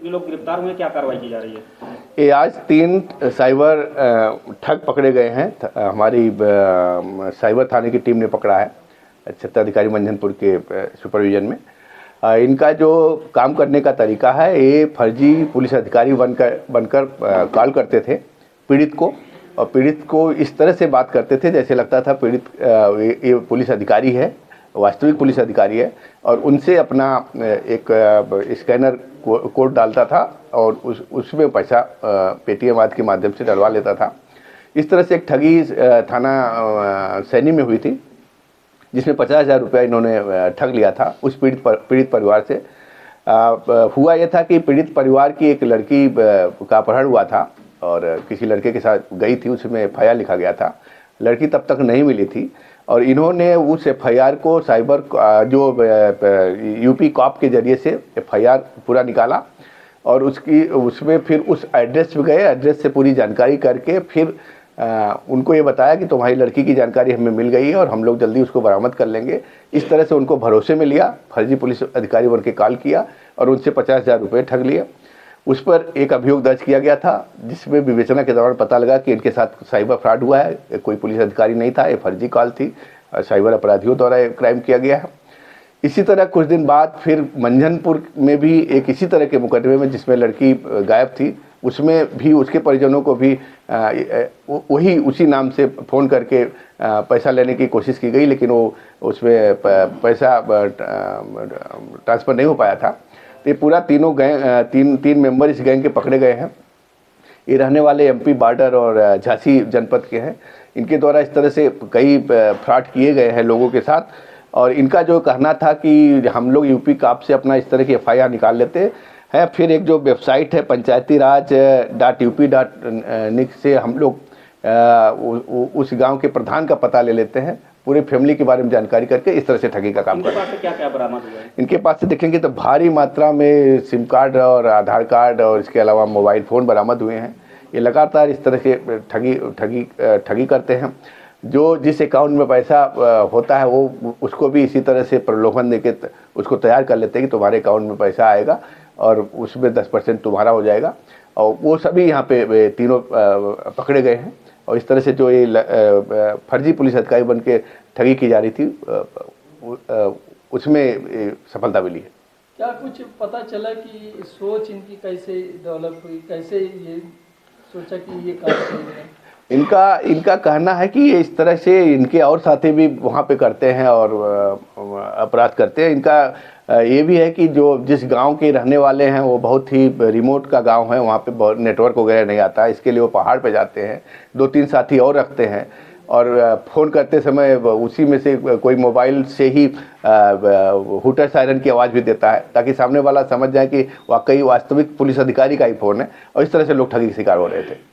ये लोग गिरफ्तार हुए, क्या कार्रवाई की जा रही है? ये आज 3 साइबर ठग पकड़े गए हैं। हमारी साइबर थाने की टीम ने पकड़ा है क्षेत्राधिकारी मंझनपुर के सुपरविजन में। इनका जो काम करने का तरीका है, ये फर्जी पुलिस अधिकारी बनकर कॉल करते थे पीड़ित को, और पीड़ित को इस तरह से बात करते थे जैसे लगता था पीड़ित ये पुलिस अधिकारी है, वास्तविक पुलिस अधिकारी है, और उनसे अपना एक स्कैनर कोड डालता था और उसमें पैसा पेटीएम आदि के माध्यम से डलवा लेता था। इस तरह से एक ठगी थाना सैनी में हुई थी, जिसमें 50,000 रुपया इन्होंने ठग लिया था उस पीड़ित परिवार से। हुआ यह था कि पीड़ित परिवार की एक लड़की का अपहरण हुआ था और किसी लड़के के साथ गई थी, उसमें FIR लिखा गया था। लड़की तब तक नहीं मिली थी और इन्होंने उस FIR को साइबर जो यूपी कॉप के जरिए से FIR पूरा निकाला और उसमें फिर उस एड्रेस पे गए, एड्रेस से पूरी जानकारी करके फिर उनको ये बताया कि तुम्हारी लड़की की जानकारी हमें मिल गई है और हम लोग जल्दी उसको बरामद कर लेंगे। इस तरह से उनको भरोसे में लिया, फर्जी पुलिस अधिकारी बन के कॉल किया और उनसे 50,000 रुपये ठग लिए। उस पर एक अभियोग दर्ज किया गया था, जिसमें विवेचना के दौरान पता लगा कि इनके साथ साइबर फ्रॉड हुआ है, कोई पुलिस अधिकारी नहीं था, ये फर्जी कॉल थी, साइबर अपराधियों द्वारा क्राइम किया गया है। इसी तरह कुछ दिन बाद फिर मंझनपुर में भी एक इसी तरह के मुकदमे में जिसमें लड़की गायब थी, उसमें भी उसके परिजनों को भी वही उसी नाम से फ़ोन करके पैसा लेने की कोशिश की गई, लेकिन वो उसमें पैसा ट्रांसफ़र नहीं हो पाया था। तो ये पूरा तीनों गैंग तीन मेंबर इस गैंग के पकड़े गए हैं। ये रहने वाले MP बॉर्डर और झांसी जनपद के हैं। इनके द्वारा इस तरह से कई फ्रॉड किए गए हैं लोगों के साथ, और इनका जो कहना था कि हम लोग यूपी कॉप से अपना इस तरह की FIR निकाल लेते हैं। फिर एक जो वेबसाइट है पंचायतीराज.up.nic से हम लोग उस गांव के प्रधान का पता ले लेते हैं, पूरे फैमिली के बारे में जानकारी करके इस तरह से ठगी का काम करते हैं। इनके पास से क्या-क्या बरामद हुआ है? इनके पास से देखेंगे तो भारी मात्रा में सिम कार्ड और आधार कार्ड और इसके अलावा मोबाइल फ़ोन बरामद हुए हैं। ये लगातार इस तरह के ठगी करते हैं। जो जिस अकाउंट में पैसा होता है वो उसको भी इसी तरह से प्रलोभन देके उसको तैयार कर लेते हैं कि तुम्हारे अकाउंट में पैसा आएगा और उसमें 10% तुम्हारा हो जाएगा, और वो सभी यहाँ पे तीनों पकड़े गए हैं। और इस तरह से जो ये फर्जी पुलिस अधिकारी बन के ठगी की जा रही थी उसमें सफलता मिली है। क्या कुछ पता चला कि सोच इनकी कैसे डेवलप हुई, कैसे ये सोचा कि ये काम करेंगे? इनका कहना है कि इस तरह से इनके और साथी भी वहाँ पे करते हैं और अपराध करते हैं। इनका ये भी है कि जो जिस गांव के रहने वाले हैं वो बहुत ही रिमोट का गांव है, वहाँ पे बहुत नेटवर्क वगैरह नहीं आता, इसके लिए वो पहाड़ पे जाते हैं, 2-3 साथी और रखते हैं और फ़ोन करते समय उसी में से कोई मोबाइल से ही हूटर सायरन की आवाज़ भी देता है, ताकि सामने वाला समझ जाए कि वाकई वास्तविक पुलिस अधिकारी का ही फ़ोन है, और इस तरह से लोग ठगी के शिकार हो रहे थे।